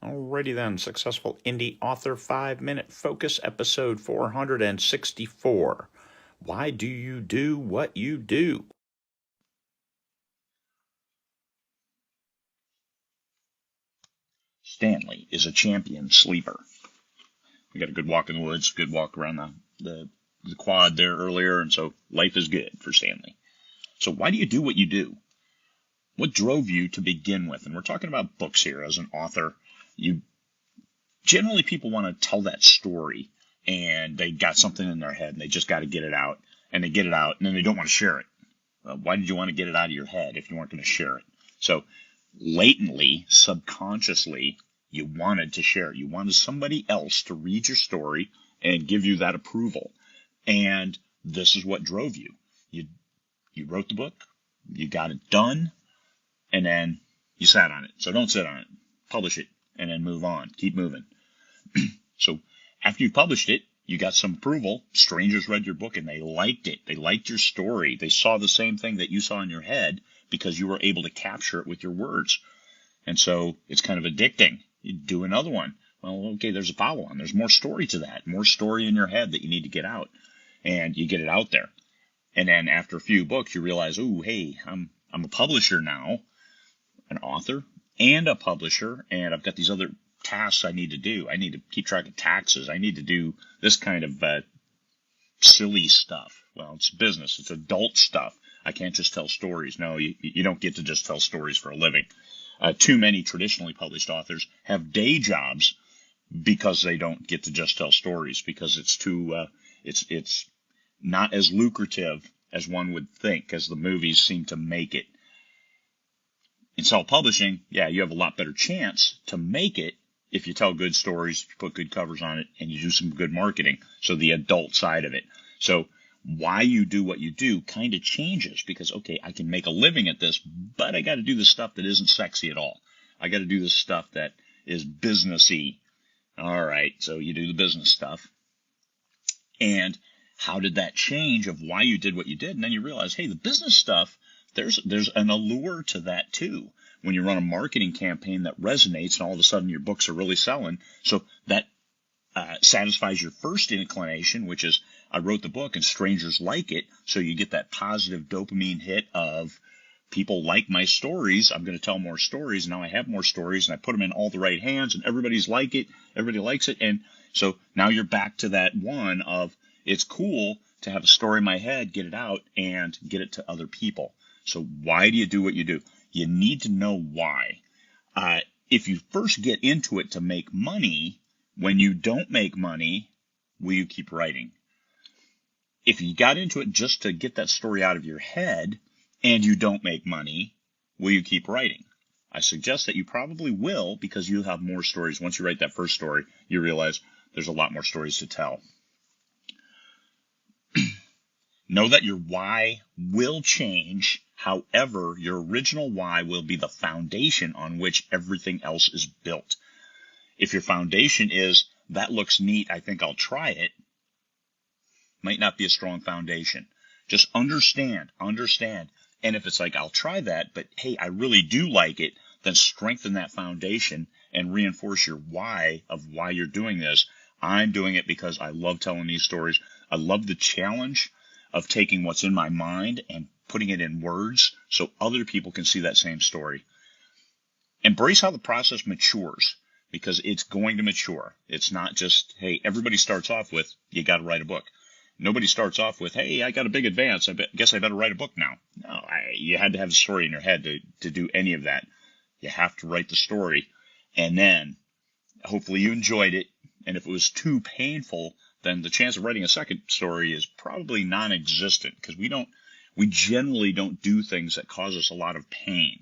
Alrighty then, Successful Indie Author 5-Minute Focus, episode 464. Why do you do what you do? Stanley is a champion sleeper. We got a good walk in the woods, good walk around the quad there earlier, and so life is good for Stanley. So why do you do what you do? What drove you to begin with? And we're talking about books here. As an author, generally people want to tell that story, and they got something in their head, and they just got to get it out, and they get it out, and then they don't want to share it. Why did you want to get it out of your head if you weren't going to share it? So latently, subconsciously, you wanted to share it. You wanted somebody else to read your story and give you that approval. And this is what drove you. You wrote the book, you got it done, and then you sat on it. So don't sit on it. Publish it, and then move on. Keep moving. So after you published it, you got some approval. Strangers read your book, and they liked it. They liked your story. They saw the same thing that you saw in your head because you were able to capture it with your words. And so it's kind of addicting. You do another one. Well, okay, there's a follow-on. There's more story to that. More story in your head that you need to get out. And you get it out there. And then after a few books, you realize, oh, hey, I'm a publisher now, an author and a publisher, and I've got these other tasks I need to do. I need to keep track of taxes. I need to do this kind of silly stuff. Well, it's business. It's adult stuff. I can't just tell stories. No, you don't get to just tell stories for a living. Too many traditionally published authors have day jobs because they don't get to just tell stories, because it's too it's not as lucrative as one would think, as the movies seem to make it. In self-publishing, yeah, you have a lot better chance to make it if you tell good stories, if you put good covers on it, and you do some good marketing. So the adult side of it. So why you do what you do kind of changes, because, okay, I can make a living at this, but I got to do the stuff that isn't sexy at all. I got to do the stuff that is businessy. All right, so you do the business stuff. And how did that change of why you did what you did? And then you realize, hey, the business stuff, there's an allure to that too. When you run a marketing campaign that resonates, and all of a sudden your books are really selling, so that satisfies your first inclination, which is, I wrote the book and strangers like it, so you get that positive dopamine hit of, people like my stories, I'm going to tell more stories, and now I have more stories, and I put them in all the right hands, and everybody likes it, and so now you're back to that one of, it's cool to have a story in my head, get it out, and get it to other people. So why do you do what you do? You need to know why. If you first get into it to make money, when you don't make money, will you keep writing? If you got into it just to get that story out of your head and you don't make money, will you keep writing? I suggest that you probably will, because you'll have more stories. Once you write that first story, you realize there's a lot more stories to tell. Know that your why will change. However, your original why will be the foundation on which everything else is built. If your foundation is, that looks neat, I think I'll try it, might not be a strong foundation. Just understand. And if it's like, I'll try that, but hey, I really do like it, then strengthen that foundation and reinforce your why of why you're doing this. I'm doing it because I love telling these stories. I love the challenge of taking what's in my mind and putting it in words so other people can see that same story. Embrace how the process matures, because it's going to mature. It's not just, hey, everybody starts off with, you got to write a book. Nobody starts off with, hey, I got a big advance, guess I better write a book now. No, you had to have a story in your head to do any of that. You have to write the story, and then hopefully you enjoyed it. And if it was too painful, then the chance of writing a second story is probably non-existent, because we generally don't do things that cause us a lot of pain.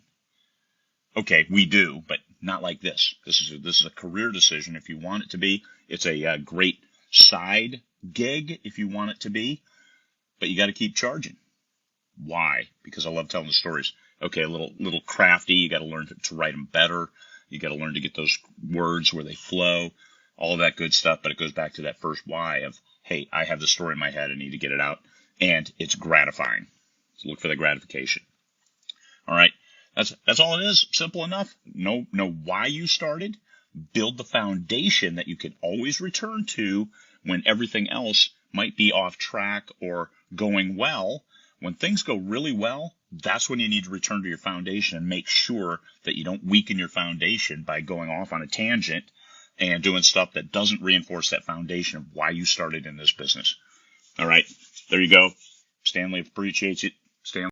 Okay, we do, but not like this. This is a career decision if you want it to be. It's a great side gig if you want it to be, but you got to keep charging. Why? Because I love telling the stories. Okay, a little crafty. You got to learn to write them better. You got to learn to get those words where they flow. All of that good stuff, but it goes back to that first why of, hey, I have the story in my head, I need to get it out, and it's gratifying. So look for the gratification. All right, that's all it is. Simple enough. Know why you started, build the foundation that you can always return to when everything else might be off track or going well. When things go really well, that's when you need to return to your foundation and make sure that you don't weaken your foundation by going off on a tangent and doing stuff that doesn't reinforce that foundation of why you started in this business. All right, there you go. Stanley appreciates it.